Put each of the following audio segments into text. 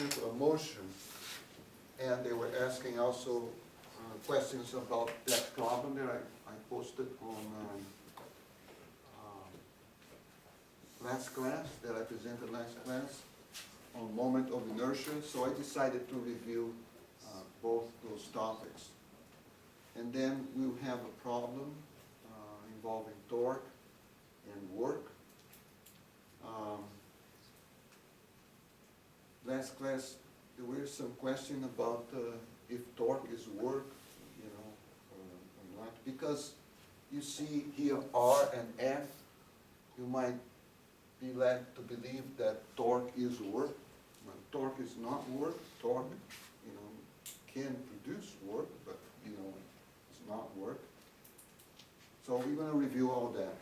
sent a motion, and they were asking also questions about that problem that I posted on last class, that I presented last class, on moment of inertia. So I decided to review both those topics. And then we'll have a problem involving torque and work. Last class, there were some questions about if torque is work, or not. Because you see here R and F, you might be led to believe that torque is work. But torque is not work. Torque, can produce work, but it's not work. So we're going to review all that.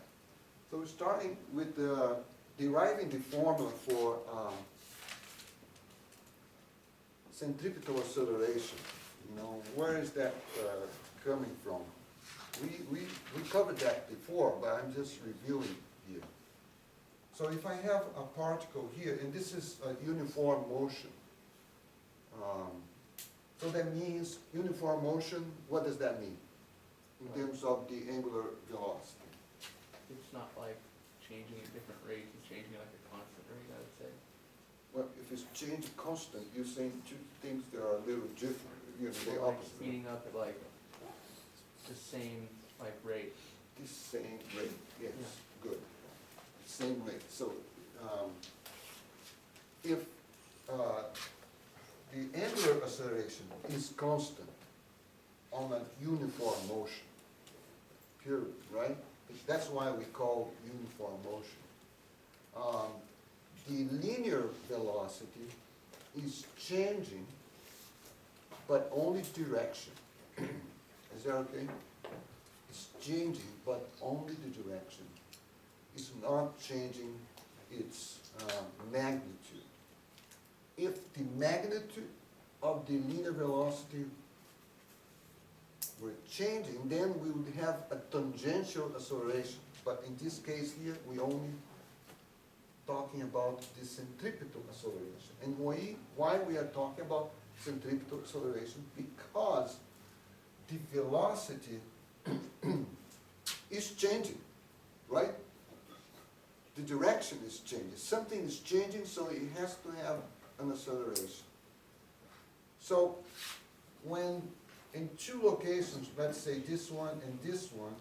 So we're starting with deriving the formula for centripetal acceleration. Where is that coming from? We covered that before, but I'm just reviewing here. So if I have a particle here, and this is a uniform motion, so that means uniform motion, what does that mean in terms of the angular velocity? It's not like changing at different rates, it's changing at like a constant rate, I would say. Well, if it's change constant, you're saying two things that are a little different, the Like opposite. speeding up at like the same like rate. The same rate, yes, Yeah. good. Same rate. So if the angular acceleration is constant on a uniform motion, period, right? That's why we call uniform motion. The linear velocity is changing, but only direction. Is that okay? It's changing, but only the direction. It's not changing its magnitude. If the magnitude of the linear velocity were changing, then we would have a tangential acceleration. But in this case here, we only talking about the centripetal acceleration. And why we are talking about centripetal acceleration? Because the velocity is changing, right? The direction is changing. Something is changing, so it has to have an acceleration. So when in two locations, let's say this one and this one,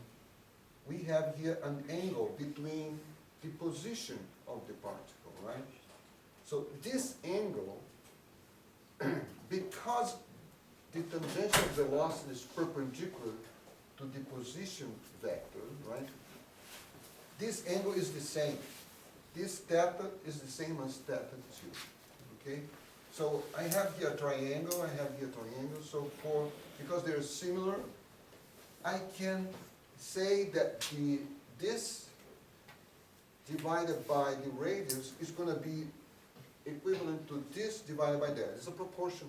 we have here an angle between the position of the particle, right? So this angle, because the tangential velocity is perpendicular to the position vector, right? This angle is the same. This theta is the same as theta 2, okay? So I have here a triangle, I have here a triangle, so because they're similar, I can say that this divided by the radius is going to be equivalent to this divided by that. It's a proportion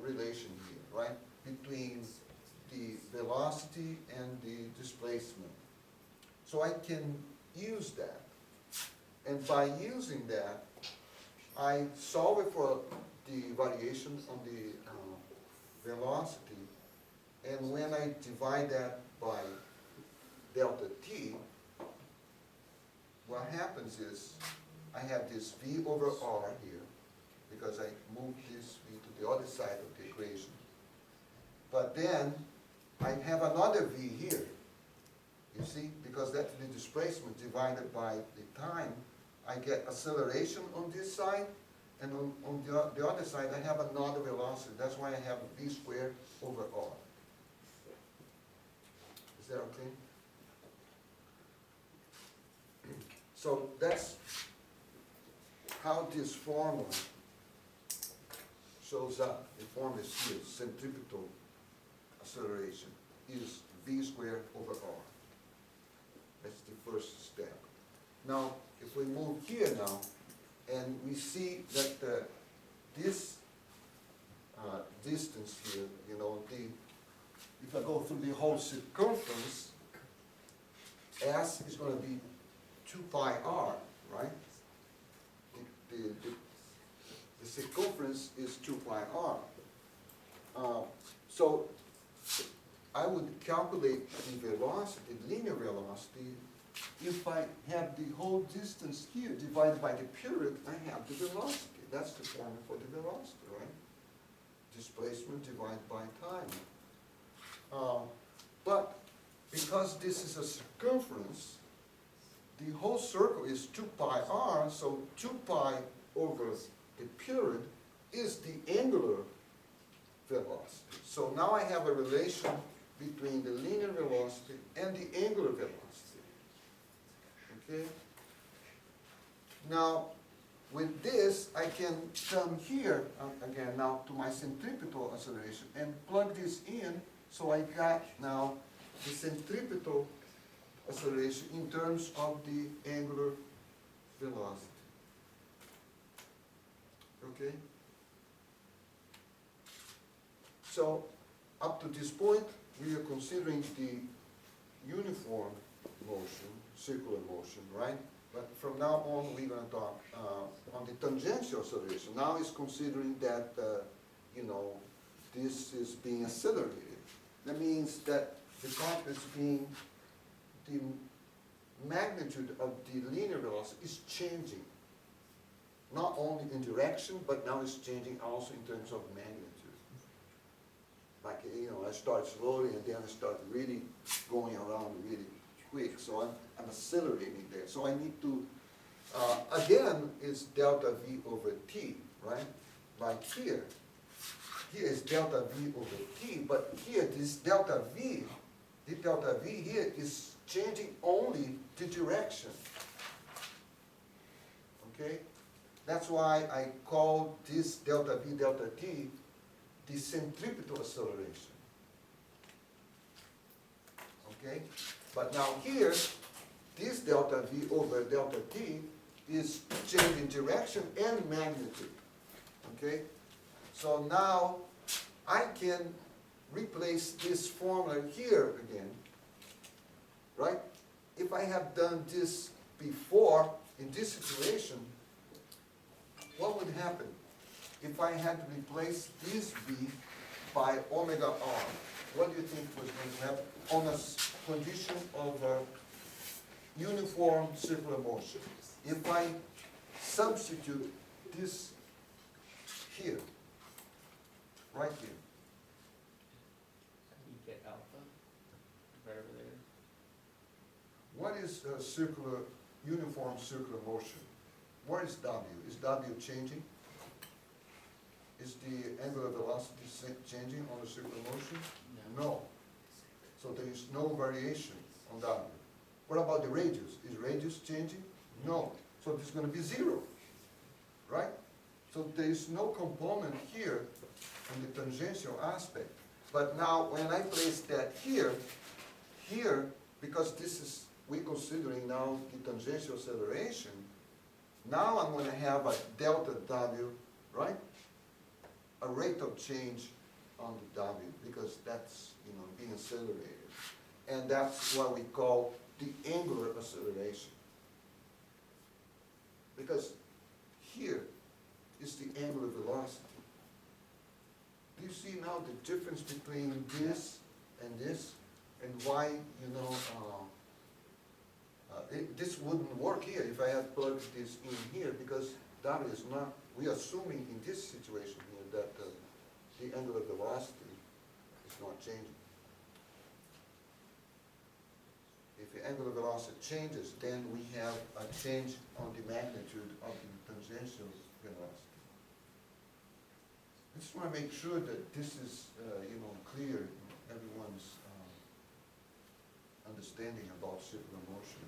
relation here, right? Between the velocity and the displacement. So I can use that. And by using that, I solve it for the variation on the velocity. And when I divide that by delta t, what happens is I have this v over r here, because I move this v to the other side of the equation. But then I have another v here, you see, because that's the displacement divided by the time. I get acceleration on this side, and on the other side I have another velocity. That's why I have v squared over r. Is that okay? So that's how this formula shows up. The formula is here, centripetal acceleration is v squared over r. That's the first step. Now, if we move here now, and we see that this distance here, if I go through the whole circumference, S is going to be 2 pi r, right? The circumference circumference is 2 pi r. So I would calculate the velocity, linear velocity, if I have the whole distance here divided by the period, I have the velocity. That's the formula for the velocity, right? Displacement divided by time. But because this is a circumference, the whole circle is 2 pi r, so 2 pi over the period is the angular velocity. So now I have a relation between the linear velocity and the angular velocity. Okay? Now, with this, I can come here, again now, to my centripetal acceleration and plug this in, so I got now the centripetal acceleration in terms of the angular velocity. Okay? So, up to this point, we are considering the uniform motion, circular motion, right? But from now on, we're going to talk on the tangential acceleration. Now it's considering that, you know, this is being accelerated. That means that the part is being, the magnitude of the linear velocity is changing. Not only in direction, but now it's changing also in terms of magnitude. Like, you know, I start slowly and then I start really going around really quick. So I'm accelerating there. So I need to, again, it's delta V over T, right? Like here. Here is delta V over T, but here this delta V, the delta V here is changing only the direction. Okay? That's why I call this delta V delta T the centripetal acceleration. Okay? But now here, this delta V over delta T is changing direction and magnitude. Okay? So now I can replace this formula here again, right? If I have done this before in this situation, what would happen? If I had to replace this V by omega r, what do you think was going to happen on a condition of a uniform circular motion? If I substitute this here, right here, You get alpha right over there. what is a circular, uniform circular motion? What is W? Is W changing? Is the angular velocity changing on the circular motion? No. So there is no variation on W. What about the radius? Is radius changing? No. So there's going to be zero, right? So there is no component here in the tangential aspect. But now when I place that here, because this is, we're considering now the tangential acceleration, now I'm going to have a delta W, right? A rate of change on the W, because that's, you know, being accelerated. And that's what we call the angular acceleration. Because here is the angular velocity. Do you see now the difference between this and this? And why, you know, this wouldn't work here if I had plugged this in here, because W is not, we are assuming in this situation here that the angular velocity is not changing. If the angular velocity changes, then we have a change on the magnitude of the tangential velocity. I just want to make sure that this is, you know, clear in everyone's understanding about circular motion.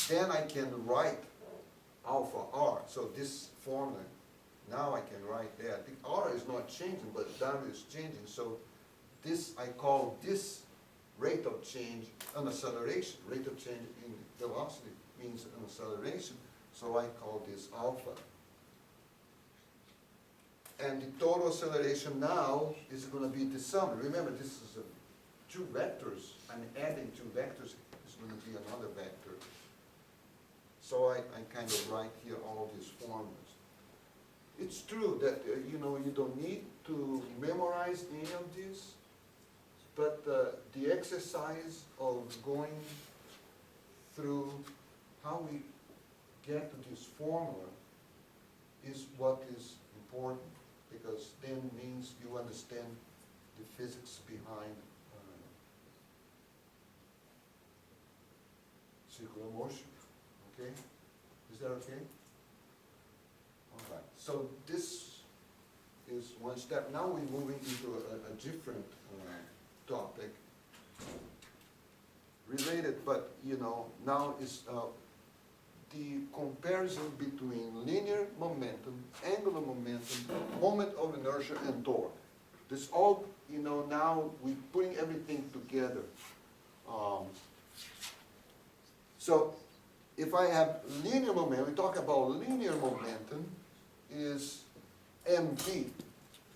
Then I can write alpha r. So this formula, now I can write that. The r is not changing, but W is changing. So this, I call this rate of change an acceleration. Rate of change in velocity means an acceleration. So I call this alpha. And the total acceleration now is going to be the sum. Remember, this is two vectors. I'm adding two vectors. It's going to be another vector. So I kind of write here all these formulas. It's true that, you know, you don't need to memorize any of this, but the exercise of going through how we get to this formula is what is important, because then means you understand the physics behind circular motion, okay? Is that okay? All right, so this is one step. Now we're moving into a different topic, related, but, you know, now is the comparison between linear momentum, angular momentum, moment of inertia, and torque. This all, you know, now we're putting everything together. So if I have linear momentum, we talk about linear momentum is mv.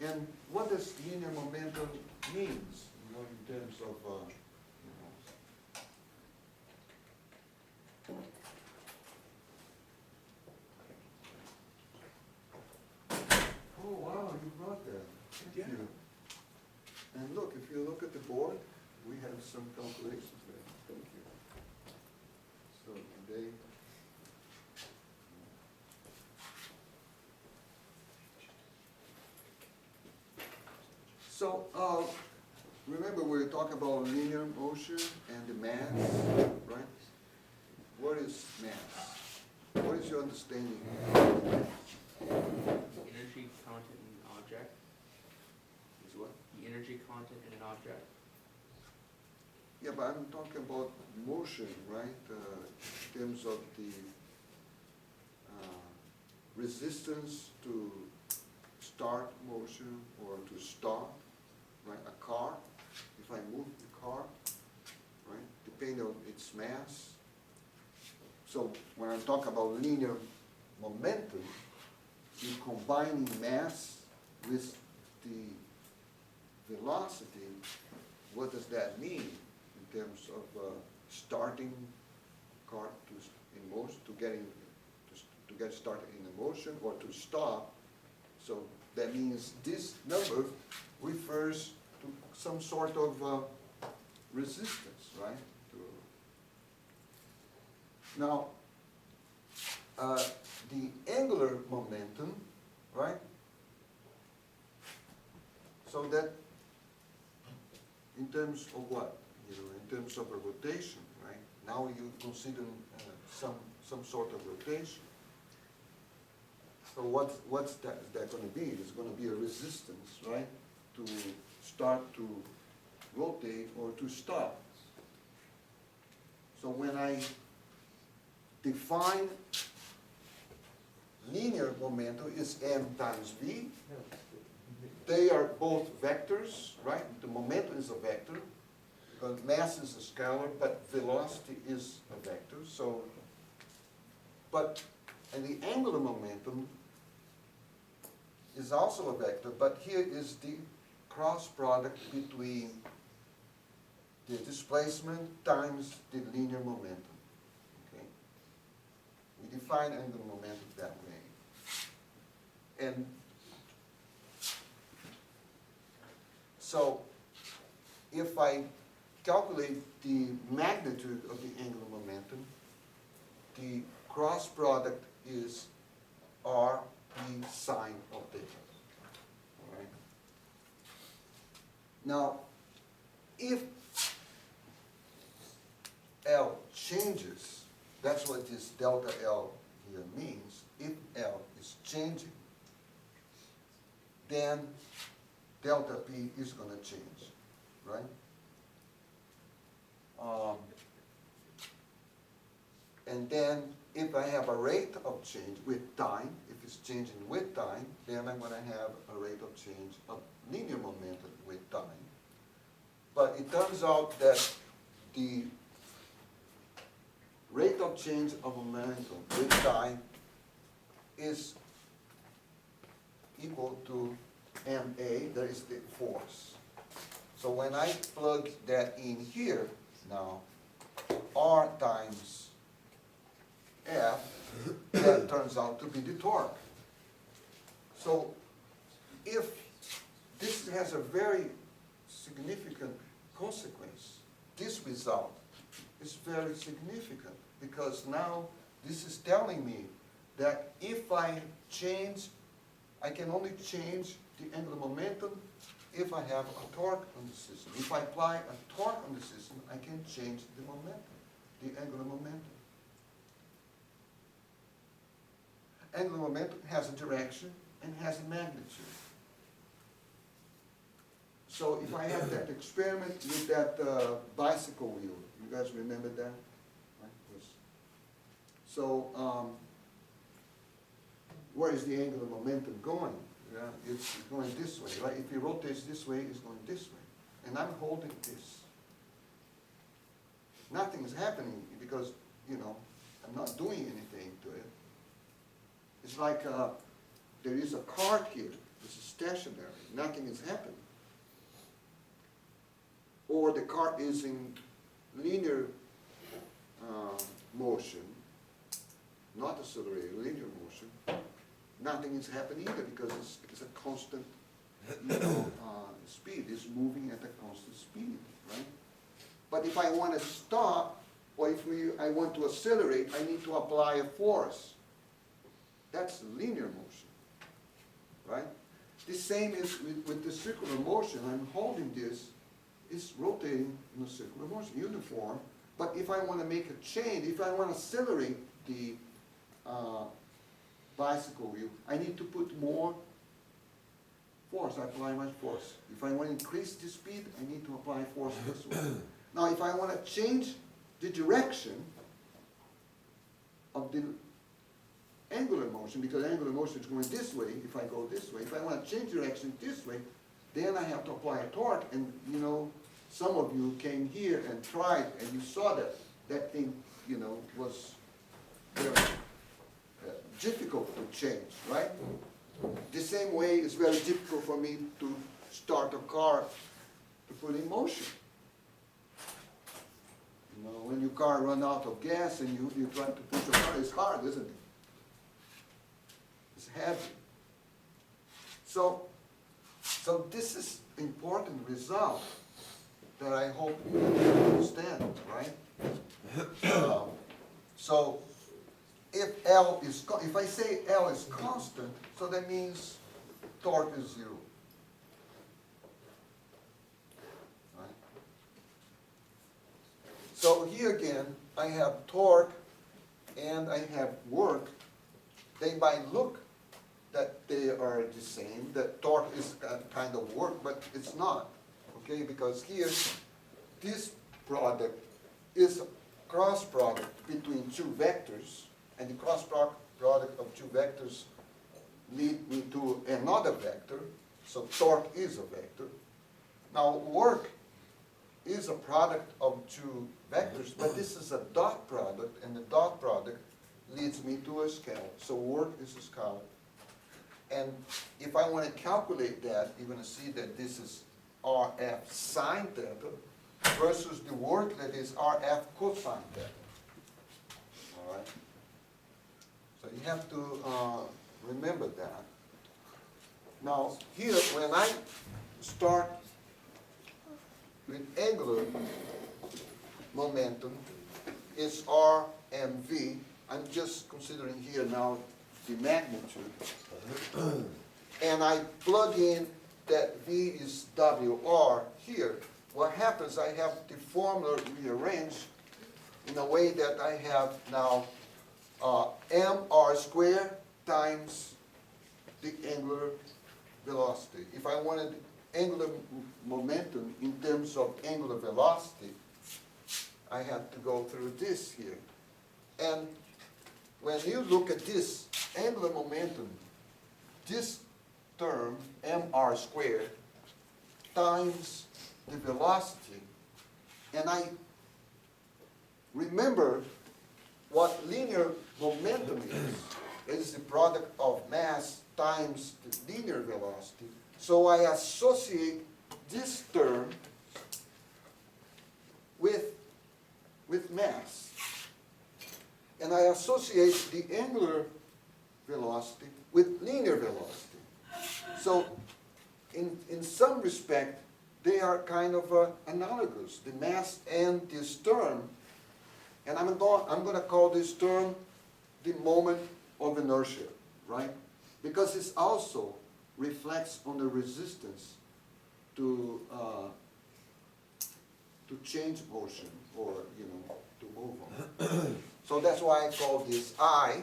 And what does linear momentum means, you know, in terms of, Oh, wow, you brought that. Thank Yeah. you. And look, if you look at the board, we have some calculations there. Thank you. So today. So, remember we were talking about linear motion and the mass, right? What is mass? What is your understanding of mass? The energy content in an object, Is what? the energy content in an object. Yeah, but I'm talking about motion, right? In terms of the resistance to start motion or to stop, right? A car, if I move the car, right? Depending on its mass. So when I'm talking about linear momentum, you're combining mass with the velocity. What does that mean in terms of starting car in motion, to get started in a motion, or to stop? So that means this number refers to some sort of resistance, right? Now, the angular momentum, right? So that, in terms of what? You know, in terms of a rotation, right? Now you consider some sort of rotation. So what's that going to be? It's going to be a resistance, right? To start to rotate or to stop. So when I define linear momentum is m times v. They are both vectors, right? The momentum is a vector, because mass is a scalar, but velocity is a vector. So, and the angular momentum is also a vector, but here is the cross product between the displacement times the linear momentum. Okay? We define angular momentum that way. And so if I calculate the magnitude of the angular momentum, the cross product is r e sine of theta. All right? Now, if L changes, that's what this delta L here means. If L is changing, then delta P is going to change, right? And then if I have a rate of change with time, if it's changing with time, then I'm going to have a rate of change of linear momentum with time. But it turns out that the rate of change of momentum with time is equal to ma, that is the force. So when I plug that in here now, r times F, that turns out to be the torque. So if this has a very significant consequence, this result is very significant, because now this is telling me that if I change, I can only change the angular momentum if I have a torque on the system. If I apply a torque on the system, I can change the momentum, the angular momentum. Angular momentum has a direction and has a magnitude. So if I have that experiment with that bicycle wheel, you guys remember that? Right? Yes. So where is the angular momentum going? Yeah, it's going this way, right? If it rotates this way, it's going this way. And I'm holding this. Nothing is happening because, you know, I'm not doing anything to it. It's like there is a cart here. This is stationary. Nothing is happening. Or the cart is in linear motion, not accelerated, linear motion. Nothing is happening either because it's a constant, you know, speed. It's moving at a constant speed, right? But if I want to stop, or if I want to accelerate, I need to apply a force. That's linear motion, right? The same is with the circular motion. I'm holding this. It's rotating in a circular motion, uniform. But if I want to make a change, if I want to accelerate the bicycle wheel, I need to put more force. I apply my force. If I want to increase the speed, I need to apply force this way. Now, if I want to change the direction of the angular motion, because angular motion is going this way, if I go this way, if I want to change direction this way, then I have to apply a torque. And, you know, some of you came here and tried, and you saw that that thing, you know, was very difficult to change, right? The same way it's very difficult for me to start a car to put in motion. You know, when your car runs out of gas and you try to push a car, it's hard, isn't it? It's heavy. So this is important result that I hope you understand, right? So if L is, if I say L is constant, so that means torque is 0. Right? So here again, I have torque and I have work. They might look that they are the same, that torque is a kind of work, but it's not, okay? Because here, this product is a cross product between two vectors, and the cross product of two vectors lead me to another vector, so torque is a vector. Now, work is a product of two vectors, but this is a dot product, and the dot product leads me to a scalar. So work is a scalar. And if I want to calculate that, you're going to see that this is RF sine theta versus the work that is RF cosine theta. All right? So you have to remember that. Now, here, when I start with angular momentum, it's R and V. I'm just considering here now the magnitude. And I plug in that V is WR here. What happens, I have the formula rearranged in a way that I have now mr squared times the angular velocity. If I wanted angular momentum in terms of angular velocity, I have to go through this here. And when you look at this angular momentum, this term, mr squared, times the velocity, and I remember what linear momentum is. It is the product of mass times the linear velocity. So I associate this term with mass. And I associate the angular velocity with linear velocity. So in some respect, they are kind of analogous, the mass and this term. And I'm going to call this term the moment of inertia, right? Because it also reflects on the resistance to change motion, or to move on. So that's why I call this I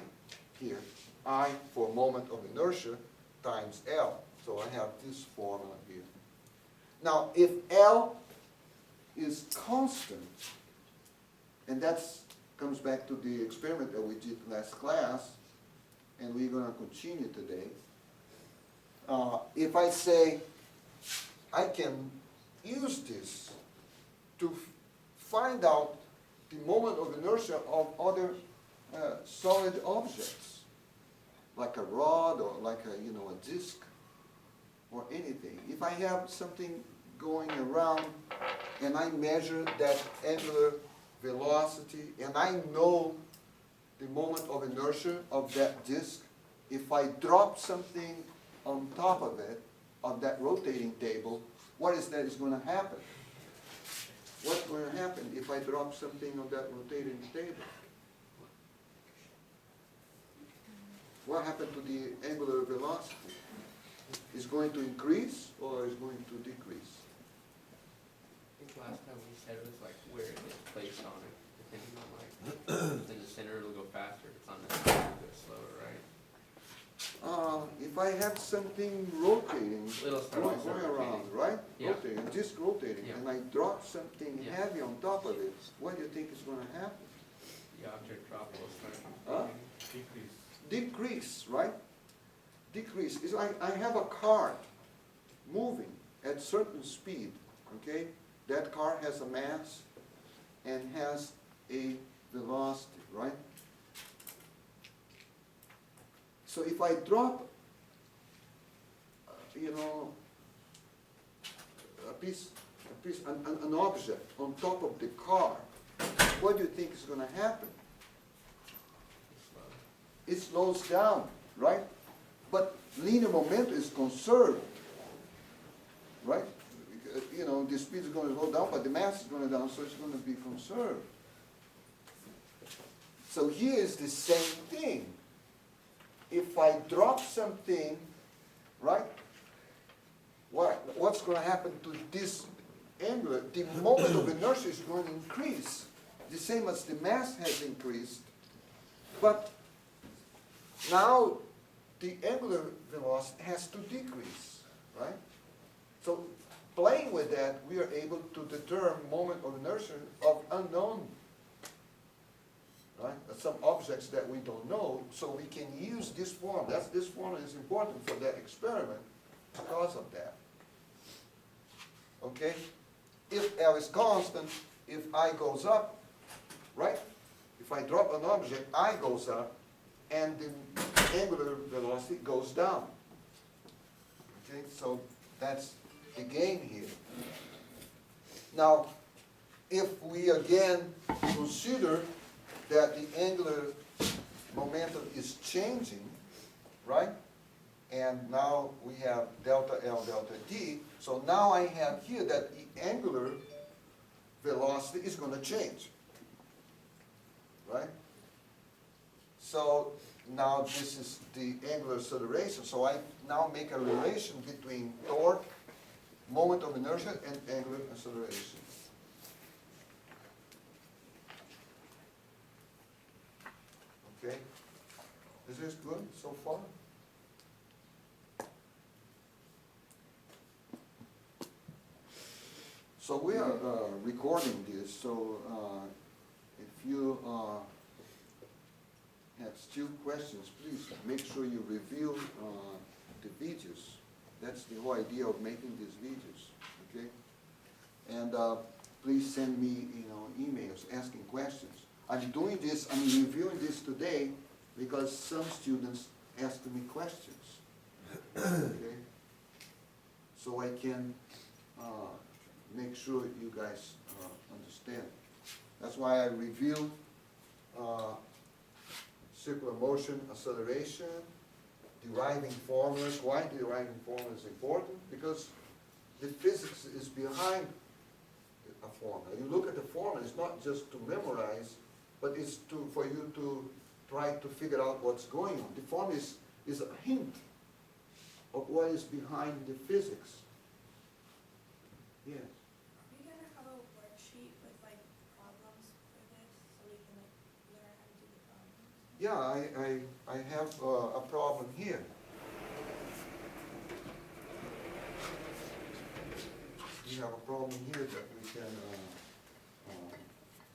here, I for moment of inertia times L. So I have this formula here. Now, if L is constant, and that comes back to the experiment that we did last class, and we're going to continue today. If I say I can use this to find out the moment of inertia of other solid objects, like a rod or like a disc or anything. If I have something going around and I measure that angular velocity and I know the moment of inertia of that disc, if I drop something on top of it, of that rotating table, what is that is going to happen? What's going to happen if I drop something on that rotating table? What happened to the angular velocity? Is going to increase or is going to decrease? I think last time we said it was like where it gets placed on it, depending on like, if it's in the center it'll go faster, if it's on the center it'll go slower, right? If I have something rotating, It'll start going also around, rotating. right? Yeah. Rotating, just rotating, Yeah. and I drop something Yeah. heavy on top of it, what do you think is going to happen? The object drop will start Huh? decrease. Decrease, right? Decrease. It's like I have a car moving at certain speed, okay? That car has a mass and has a velocity, right? So if I drop, an object on top of the car, what do you think is going to happen? It slows down, right? But linear momentum is conserved, right? The speed is going to go down, but the mass is going to go down, so it's going to be conserved. So here is the same thing. If I drop something, right, what's going to happen to this angular? The moment of inertia is going to increase, the same as the mass has increased, but now the angular velocity has to decrease, right? So playing with that, we are able to determine moment of inertia of unknown, right? Some objects that we don't know, so we can use this formula. This formula is important for that experiment because of that. Okay? If L is constant, if I goes up, right? If I drop an object, I goes up, and the angular velocity goes down. Okay, so that's the game here. Now, if we again consider that the angular momentum is changing, right? And now we have delta L, delta D. So now I have here that the angular velocity is going to change, right? So now this is the angular acceleration. So I now make a relation between torque, moment of inertia, and angular acceleration. Okay? Is this good so far? So we are recording this, so if you have still questions, please make sure you review the videos. That's the whole idea of making these videos, okay? And please send me, emails asking questions. I'm doing this, I'm reviewing this today because some students asked me questions, okay? So I can make sure you guys understand. That's why I review circular motion, acceleration, the deriving formulas. Why deriving formulas is important? Because the physics is behind a formula. You look at the formula, it's not just to memorize, but it's for you to try to figure out what's going on. The formula is a hint of what is behind the physics. Yes. Are we gonna have a worksheet with like problems for this, so we can like learn how to do the problems? Yeah, I have a problem here. We have a problem here that we can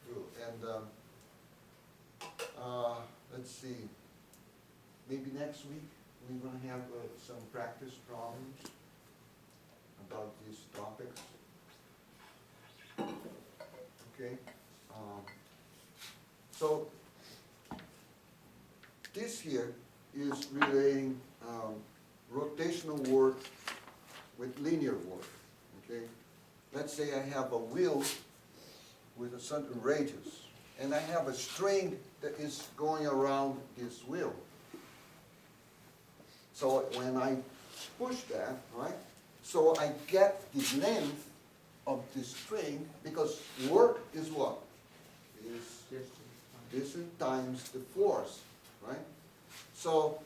do. And let's see, maybe next week we're going to have some practice problems about these topics. Okay. So this here is relating rotational work with linear work. Okay. Let's say I have a wheel with a certain radius, and I have a string that is going around this wheel. So when I push that, right, so I get the length of the string, because work is what? Is distance times the force, right? So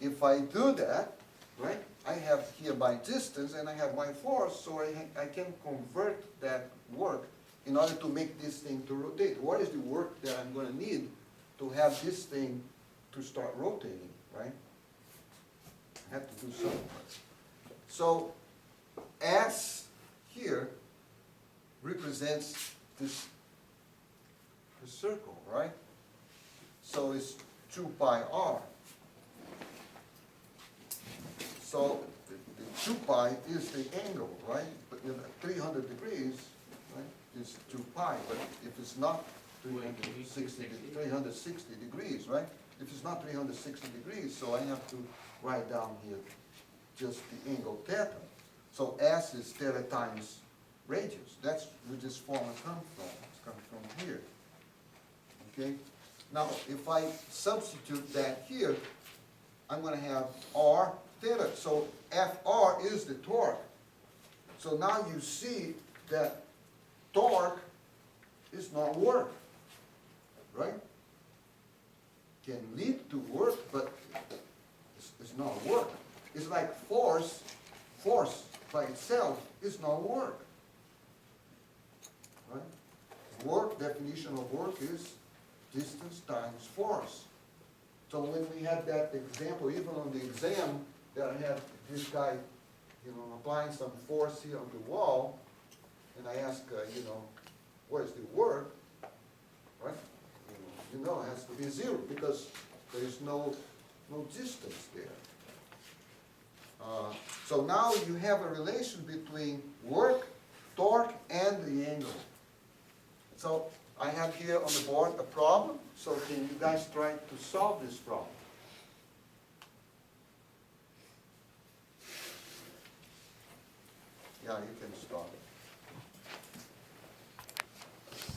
if I do that, right, I have here my distance and I have my force, so I can convert that work in order to make this thing to rotate. What is the work that I'm going to need to have this thing to start rotating, right? I have to do something. So S here represents this circle, right? So it's 2 pi r. So the 2 pi is the angle, right? But 300 degrees, right, is 2 pi. But if it's not 360 degrees, right? If it's not 360 degrees, so I have to write down here just the angle theta. So S is theta times radius. That's where this formula comes from. It's coming from here. Okay? Now, if I substitute that here, I'm going to have R theta. So Fr is the torque. So now you see that torque is not work, right? Can lead to work, but it's not work. It's like force by itself is not work, right? Work, definition of work is distance times force. So when we had that example, even on the exam, that I had this guy, applying some force here on the wall, and I asked, what is the work, right? It has to be 0 because there is no distance there. So now you have a relation between work, torque, and the angle. So I have here on the board a problem. So can you guys try to solve this problem? Yeah, you can start.